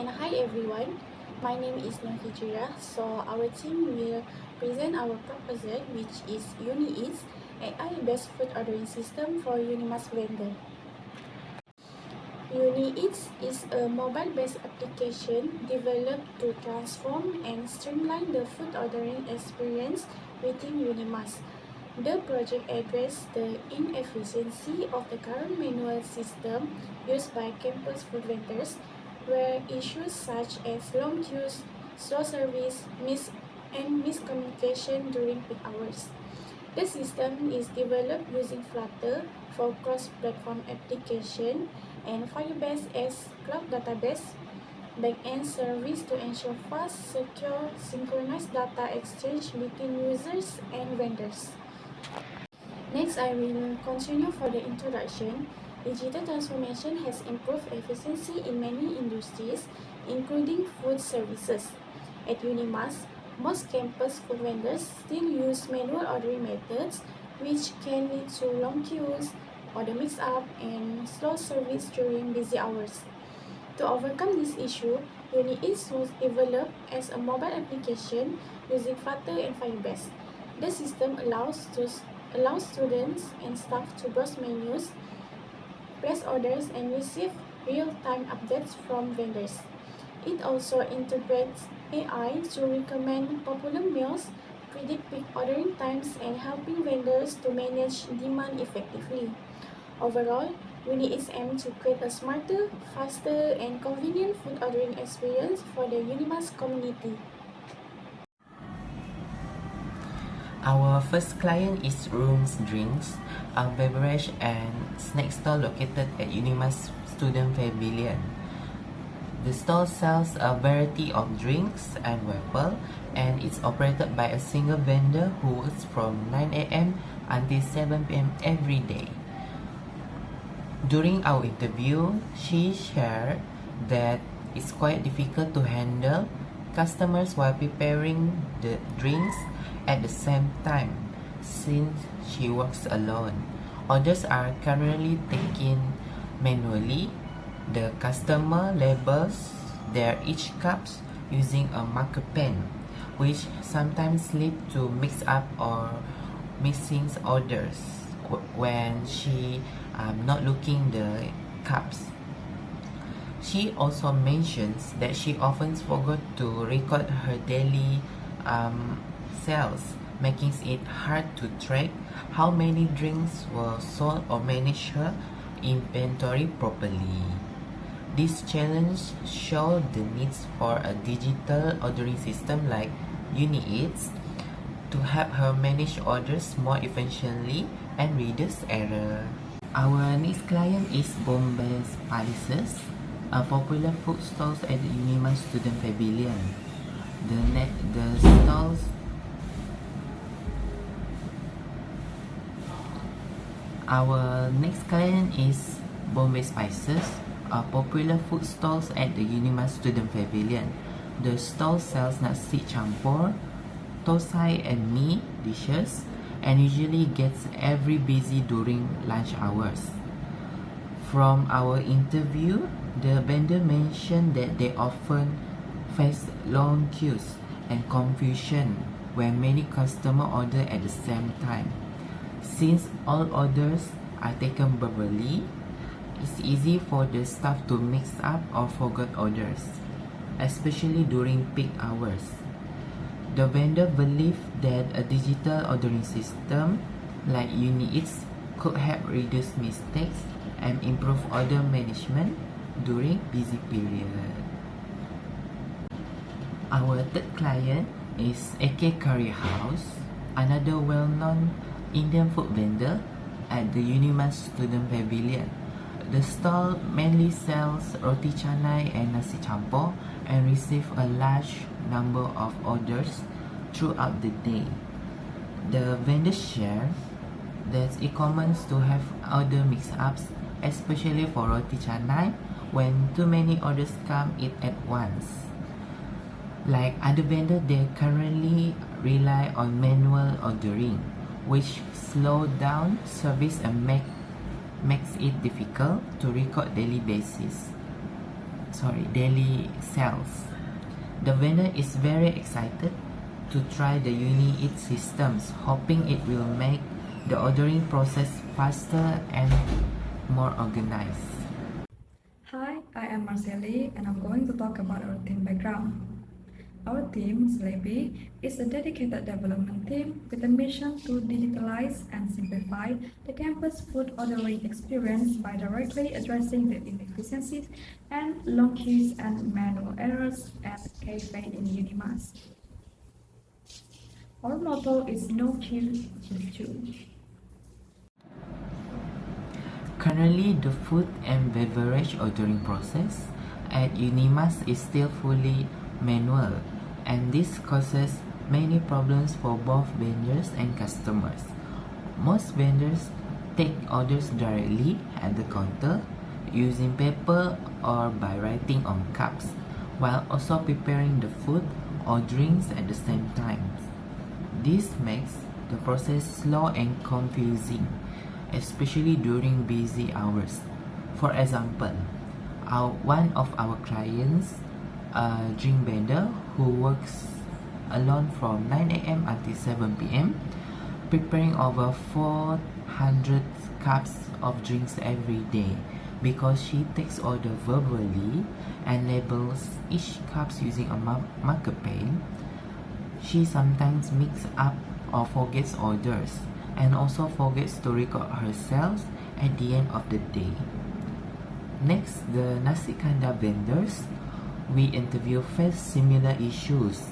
and hi everyone. My name is Nur Hijrah. So our team will present our proposal, which is UniEats, AI-based food ordering system for Unimas vendor. UniEats is a mobile-based application developed to transform and streamline the food ordering experience within Unimas. The project addressed the inefficiency of the current manual system used by campus food vendors, where issues such as long queues, slow service, and miscommunication during peak hours. The system is developed using Flutter for cross-platform application and Firebase as cloud database backend service to ensure fast, secure, synchronized data exchange between users and vendors. Next, I will continue for the introduction. Digital transformation has improved efficiency in many industries, including food services. At Unimas, most campus food vendors still use manual ordering methods, which can lead to long queues, order mix-up, and slow service during busy hours. To overcome this issue, UniEats was developed as a mobile application using Flutter and Firebase. The system allows students and staff to browse menus, place orders, and receive real-time updates from vendors. It also integrates AI to recommend popular meals, predict peak ordering times, and helping vendors to manage demand effectively. Overall, UniEats aims to create a smarter, faster, and convenient food ordering experience for the Unimas community. Our first client is Rooms Drinks, a beverage and snack store located at Unimas Student Pavilion. The store sells a variety of drinks and waffle, and it's operated by a single vendor who works from 9 a.m. until 7 p.m. every day. During our interview, she shared that it's quite difficult to handle customers while preparing the drinks at the same time, since she works alone. Orders are currently taken manually. The customer labels their each cups using a marker pen, which sometimes lead to mix-up or missing orders when she not looking the cups. She also mentions that she often forgot to record her daily sales, making it hard to track how many drinks were sold or manage her inventory properly. This challenge showed the needs for a digital ordering system like UniEats to help her manage orders more efficiently and reduce error. Our next client is Bombay Spices, a popular food stall at the Unimas Student Pavilion. Our next client is Bombay Spices, a popular food stalls at the Unimas Student Pavilion. The stall sells nasi campur, thosai and mee dishes, and usually gets very busy during lunch hours. From our interview, the vendor mentioned that they often face long queues and confusion when many customers order at the same time. Since all orders are taken verbally, it's easy for the staff to mix up or forget orders, especially during peak hours. The vendor believes that a digital ordering system like UniEats could help reduce mistakes and improve order management during busy period. Our third client is AK Curry House, another well-known Indian food vendor at the Unimas Student Pavilion. The stall mainly sells roti canai and nasi campur and receives a large number of orders throughout the day. The vendor share that it's common to have order mix-ups, especially for roti canai when too many orders come in at once. Like other vendors, they currently rely on manual ordering, which slow down service and makes it difficult to record daily basis. daily sales. The vendor is very excited to try the UniEat systems, hoping it will make the ordering process faster and more organized. Hi, I am Marceli and I'm going to talk about our team background. Our team, Sleepy, is a dedicated development team with a mission to digitalize and simplify the campus food ordering experience by directly addressing the inefficiencies and long queues and manual errors at cafe in Unimas. Our motto is no queue, just queue. Currently, the food and beverage ordering process at Unimas is still fully manual, and this causes many problems for both vendors and customers. Most vendors take orders directly at the counter using paper or by writing on cups, while also preparing the food or drinks at the same time. This makes the process slow and confusing, especially during busy hours. For example, one of our clients, a drink vendor who works alone from 9 a.m. until 7 p.m., preparing over 400 cups of drinks every day because she takes order verbally and labels each cups using a marker pen. She sometimes mixes up or forgets orders and also forgets to record herself at the end of the day. Next, the nasi kandar vendors we interview face similar issues.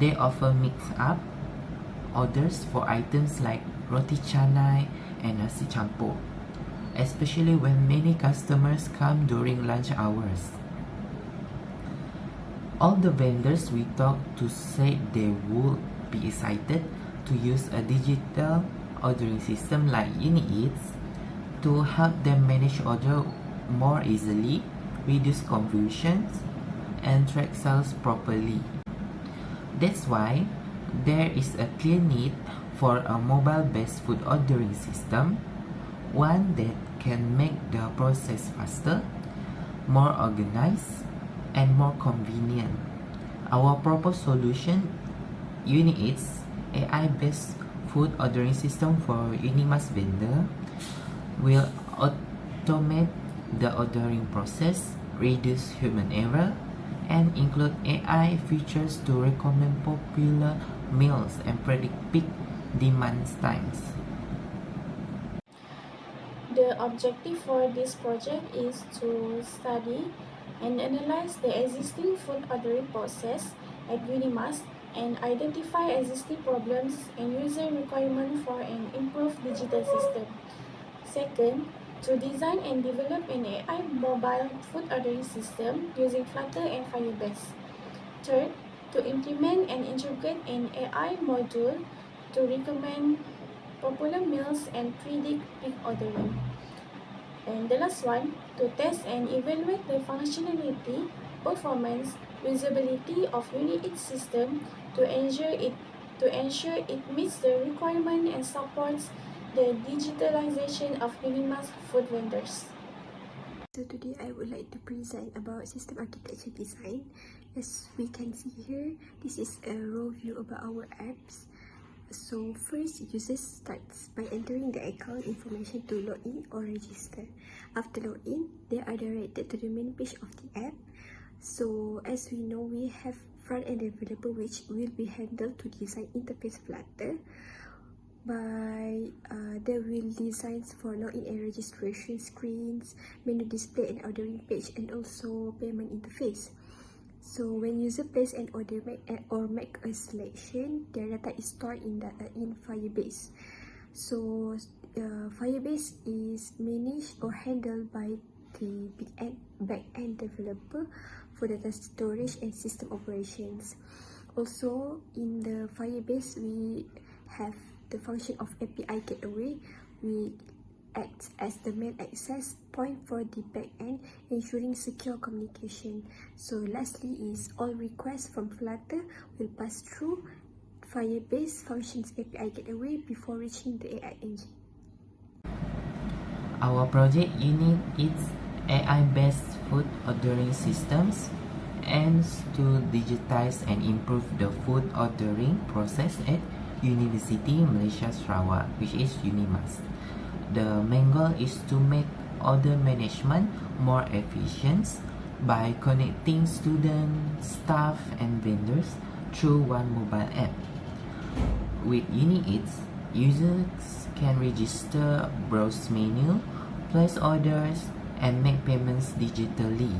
They often mix up orders for items like roti canai and nasi campur, especially when many customers come during lunch hours. All the vendors we talked to said they would be excited to use a digital ordering system like UniEats to help them manage order more easily, reduce confusions, and track sales properly. That's why there is a clear need for a mobile-based food ordering system, one that can make the process faster, more organized, and more convenient. Our proposed solution, UniEats, AI-based food ordering system for Unimas vendor, will automate the ordering process, reduce human error, and include AI features to recommend popular meals and predict peak demand times. The objective for this project is to study and analyze the existing food ordering process at Unimas and identify existing problems and user requirements for an improved digital system. Second, to design and develop an AI mobile food ordering system using Flutter and Firebase. Third, to implement and integrate an AI module to recommend popular meals and predict peak ordering. And the last one, to test and evaluate the functionality, performance, usability of UniEat system to ensure it meets the requirement and supports the digitalization of Unimas food vendors. So today I would like to present about system architecture design. As we can see here, this is a raw view about our apps. So first, users starts by entering the account information to log in or register. After login, they are directed to the main page of the app. So as we know, we have front-end developer which will be handled to design interface Flutter. There will designs for login and registration screens, menu display and ordering page, and also payment interface. So when user place an order or make a selection, their data is stored in Firebase. So Firebase is managed or handled by the back-end developer for data storage and system operations. Also in the Firebase, we have the function of API gateway, which acts as the main access point for the backend, ensuring secure communication. So lastly is all requests from Flutter will pass through Firebase functions API gateway before reaching the AI engine. Our project UniEats AI-based food ordering systems aims to digitize and improve the food ordering process at University Malaysia Sarawak, which is UNIMAS. The main goal is to make order management more efficient by connecting students, staff, and vendors through one mobile app. With UniEats, users can register, browse menu, place orders, and make payments digitally,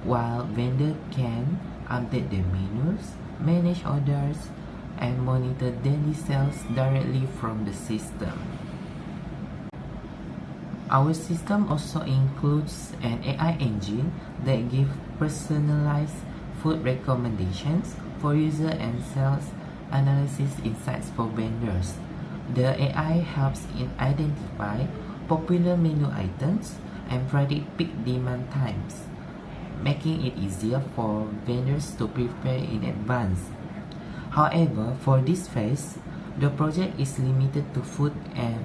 while vendors can update their menus, manage orders, and monitor daily sales directly from the system. Our system also includes an AI engine that gives personalized food recommendations for user and sales analysis insights for vendors. The AI helps in identify popular menu items and predict peak demand times, making it easier for vendors to prepare in advance. However, for this phase, the project is limited to food and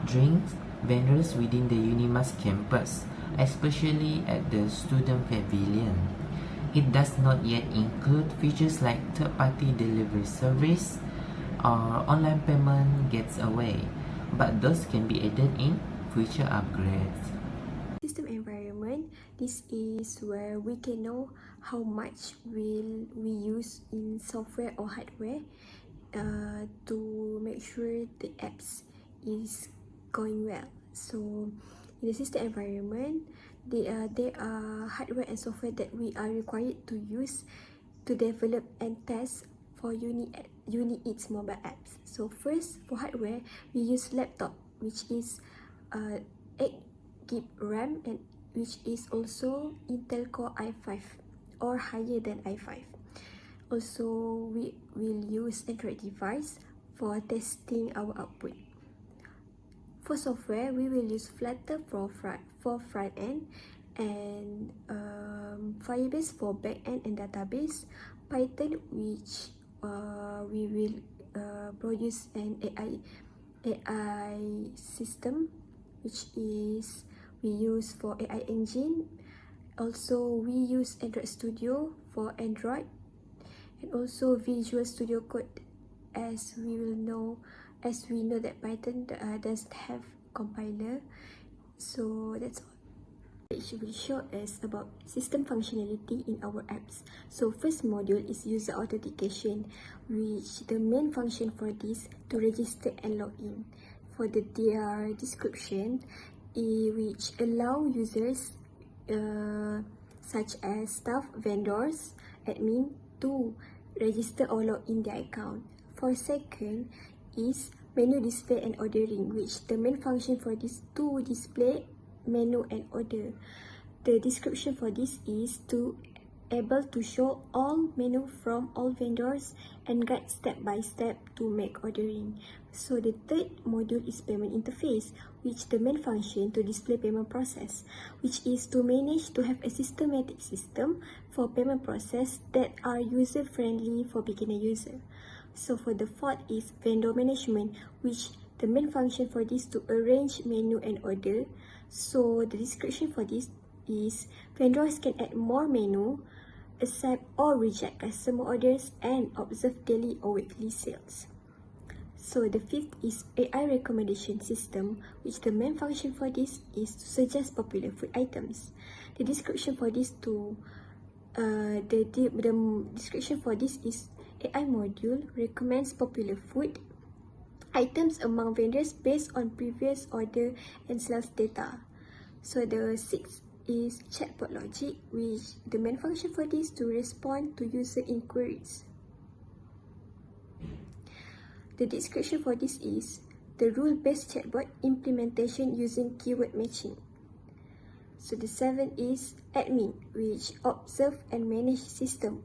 drinks vendors within the UNIMAS campus, especially at the student pavilion. It does not yet include features like third-party delivery service or online payment gateway, but those can be added in future upgrades. System environment, this is where we can know how much will we use in software or hardware to make sure the apps is going well. So in the system environment, there are hardware and software that we are required to use to develop and test for UniEats mobile apps. So first, for hardware, we use laptop, which is 8GB RAM and which is also Intel Core i5 or higher than i5. Also, we will use Android device for testing our output. For software, we will use Flutter for front end and Firebase for back end and database, Python which we will produce an AI system which is we use for AI engine. Also, we use Android Studio for Android and also Visual Studio Code, as we know that Python doesn't have compiler. So that's all. It will show us about system functionality in our apps. So first module is user authentication, which the main function for this to register and log in. For the their description, which allow users such as staff, vendors, admin to register or log in their account. For second is menu display and ordering, which the main function for this to display menu and order. The description for this is to able to show all menu from all vendors and guide step by step to make ordering. So the third module is payment interface, which the main function to display payment process, which is to manage to have a systematic system for payment process that are user friendly for beginner user. So for the fourth is vendor management, which the main function for this to arrange menu and order. So the description for this is vendors can add more menu, accept or reject customer orders, and observe daily or weekly sales. So the fifth is AI recommendation system, which the main function for this is to suggest popular food items. The description for this description for this is AI module recommends popular food items among vendors based on previous order and sales data. So the sixth is chatbot logic, which the main function for this to respond to user inquiries. The description for this is the rule-based chatbot implementation using keyword matching. So the seventh is admin, which observe and manage system.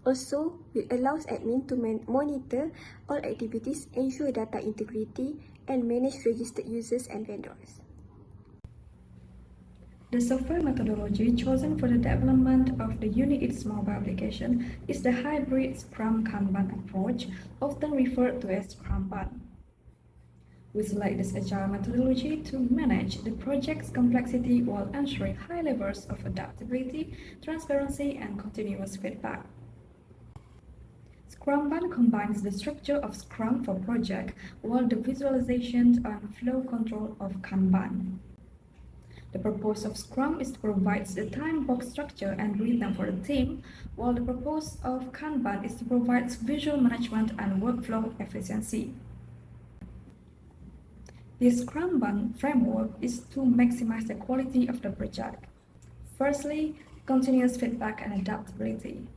Also, it allows admin to monitor all activities, ensure data integrity, and manage registered users and vendors. The software methodology chosen for the development of the UniEats mobile application is the hybrid Scrum Kanban approach, often referred to as Scrumban. We select this agile methodology to manage the project's complexity while ensuring high levels of adaptability, transparency, and continuous feedback. Scrumban combines the structure of Scrum for project while the visualization and flow control of Kanban. The purpose of Scrum is to provide the time box structure and rhythm for the team, while the purpose of Kanban is to provide visual management and workflow efficiency. This Scrumban framework is to maximize the quality of the project. Firstly, continuous feedback and adaptability.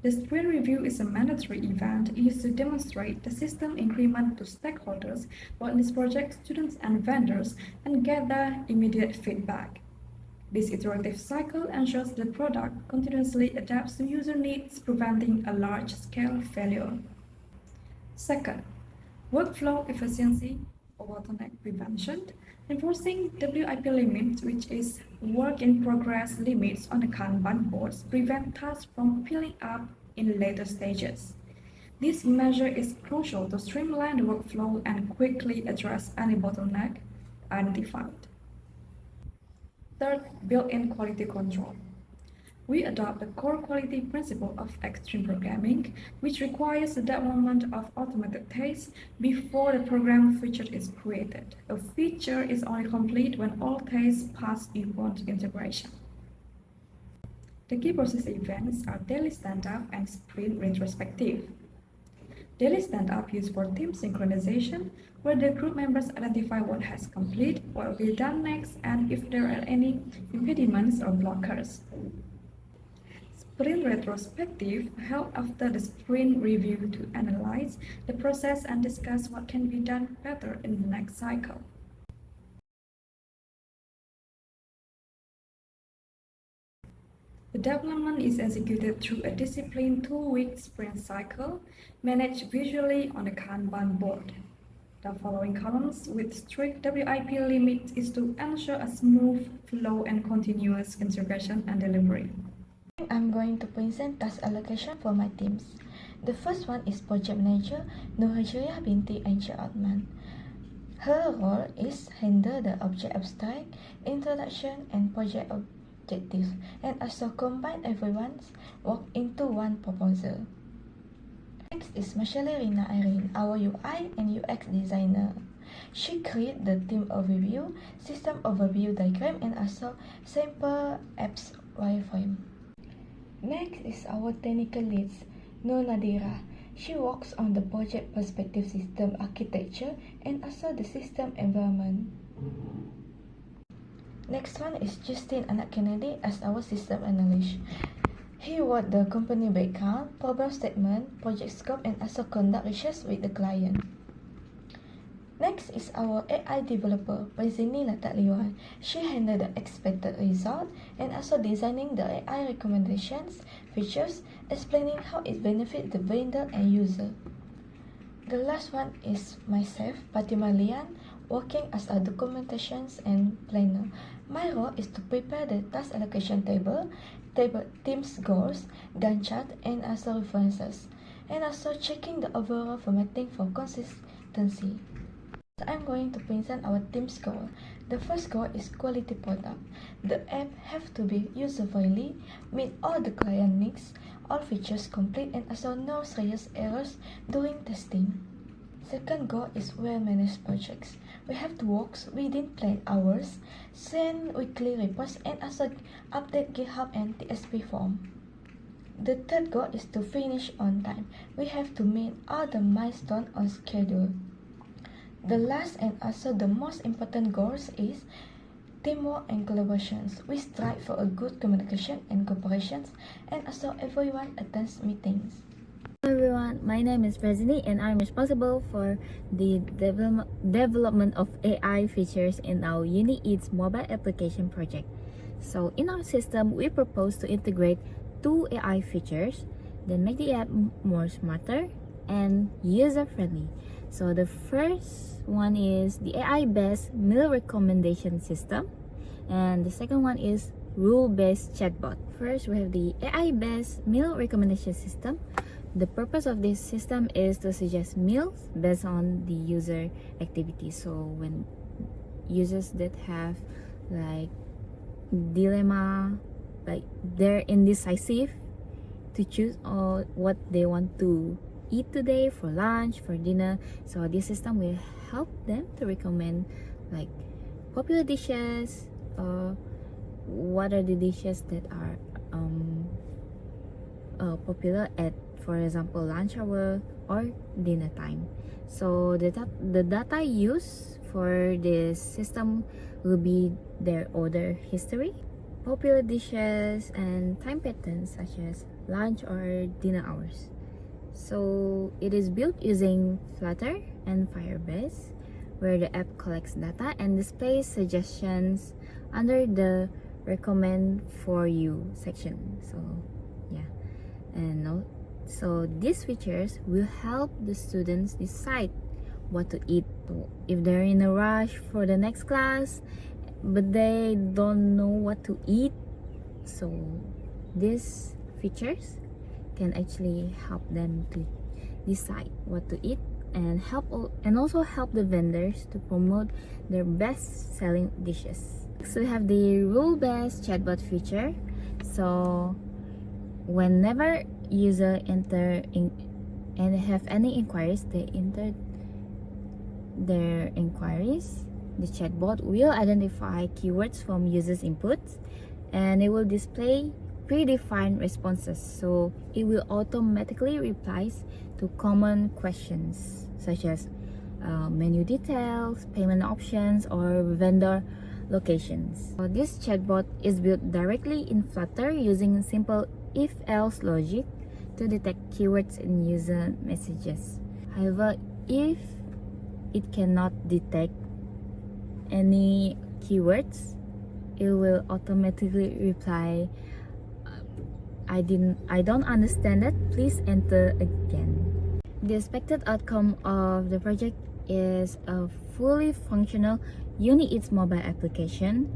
The sprint review is a mandatory event used to demonstrate the system increment to stakeholders, both in this project, students and vendors, and gather immediate feedback. This iterative cycle ensures the product continuously adapts to user needs, preventing a large-scale failure. Second, workflow efficiency or bottleneck prevention, enforcing WIP limits, which is work in progress limits on the Kanban boards, prevent tasks from piling up in later stages. This measure is crucial to streamline the workflow and quickly address any bottleneck identified. Third, built-in quality control. We adopt the core quality principle of extreme programming, which requires the development of automated tests before the program feature is created. A feature is only complete when all tests pass upon integration. The key process events are daily stand-up and sprint retrospective. Daily stand-up used for team synchronization, where the group members identify what has completed, what will be done next, and if there are any impediments or blockers. Sprint retrospective held after the sprint review to analyze the process and discuss what can be done better in the next cycle. The development is executed through a disciplined 2-week sprint cycle managed visually on the Kanban board. The following columns with strict WIP limits is to ensure a smooth flow and continuous integration and delivery. I'm going to present task allocation for my teams. The first one is Project Manager Nurhajriah binti Ainsha Atman. Her role is handle the object abstract, introduction, and project objectives, and also combine everyone's work into one proposal. Next is Mashali Rina Irene, our UI and UX designer. She created the team overview, system overview diagram, and also sample apps wireframe. Next is our technical leads, Nur Nadira. She works on the project perspective system architecture and also the system environment. Next one is Justin Anak Kennedy as our system analyst. He wrote the company background, problem statement, project scope, and also conduct research with the client. Next is our AI developer, Pazini Lataliwan. She handled the expected result and also designing the AI recommendations, features, explaining how it benefits the vendor and user. The last one is myself, Fatima Lian, working as a documentation and planner. My role is to prepare the task allocation table, team's goals, Gantt chart, and also references, and also checking the overall formatting for consistency. I'm going to present our team's goal. The first goal is quality product. The app have to be user-friendly, meet all the client needs, all features complete, and also no serious errors during testing. Second goal is well-managed projects. We have to work within planned hours, send weekly reports, and also update GitHub and TSP form. The third goal is to finish on time. We have to meet all the milestones on schedule. The last and also the most important goals is teamwork and collaborations. We strive for a good communication and cooperations, and also everyone attends meetings. Hello everyone, my name is Prezini and I'm responsible for the development of AI features in our UniEats mobile application project. So in our system, we propose to integrate 2 AI features that make the app more smarter and user-friendly. So the first one is the AI-based meal recommendation system, and the second one is rule-based chatbot. First, we have the AI-based meal recommendation system. The purpose of this system is to suggest meals based on the user activity. So when users that have like dilemma, like they're indecisive to choose what they want to eat today for lunch, for dinner, so this system will help them to recommend like popular dishes, what are the dishes that are popular at, for example, lunch hour or dinner time. So the data used for this system will be their order history, popular dishes, and time patterns such as lunch or dinner hours. So it is built using Flutter and Firebase, where the app collects data and displays suggestions under the recommend for you section. So yeah, and so these features will help the students decide what to eat if they're in a rush for the next class but they don't know what to eat. So these features can actually help them to decide what to eat and also help the vendors to promote their best selling dishes. So we have the rule-based chatbot feature. So whenever user enter in and have any inquiries, they enter their inquiries, the chatbot will identify keywords from users' inputs and it will display predefined responses. So it will automatically replies to common questions such as menu details, payment options, or vendor locations. So this chatbot is built directly in Flutter using simple if-else logic to detect keywords in user messages. However, if it cannot detect any keywords, it will automatically reply, I don't understand it, please enter again. The expected outcome of the project is a fully functional UniEats mobile application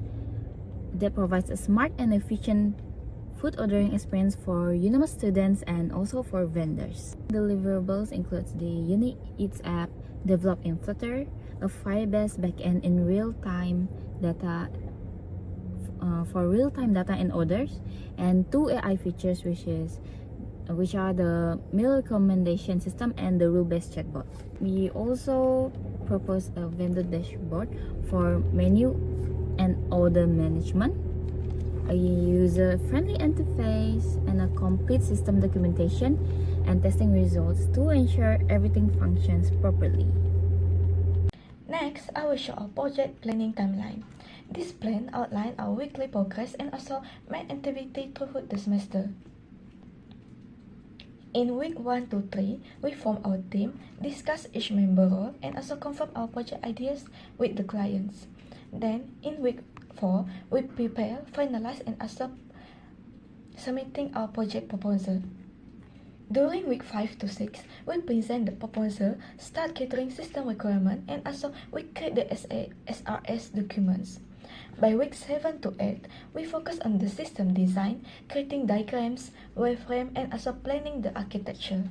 that provides a smart and efficient food ordering experience for UNIMAS students and also for vendors. Deliverables includes the UniEats app developed in Flutter, a Firebase backend in real-time data for real-time data and orders, and 2 AI features which are the meal recommendation system and the rule-based chatbot. We also propose a vendor dashboard for menu and order management, a user-friendly interface, and a complete system documentation and testing results to ensure everything functions properly. Next, I will show our project planning timeline. This plan outlines our weekly progress and also main activity throughout the semester. In week 1 to 3, we form our team, discuss each member role, and also confirm our project ideas with the clients. Then, in week 4, we prepare, finalize, and also submitting our project proposal. During week 5 to 6, we present the proposal, start gathering system requirement, and also we create the SRS documents. By week 7 to 8, we focus on the system design, creating diagrams, wireframe, and also planning the architecture.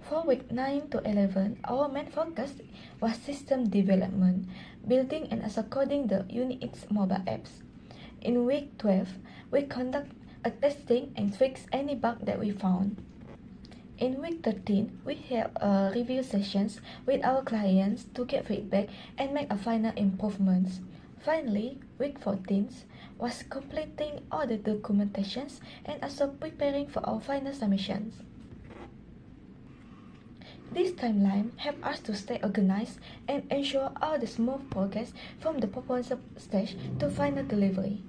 For week 9 to 11, our main focus was system development, building and also coding the UniEats mobile apps. In week 12, we conduct a testing and fix any bug that we found. In week 13, we held review sessions with our clients to get feedback and make a final improvements. Finally, week 14 was completing all the documentations and also preparing for our final submissions. This timeline helped us to stay organized and ensure all the smooth progress from the proposal stage to final delivery.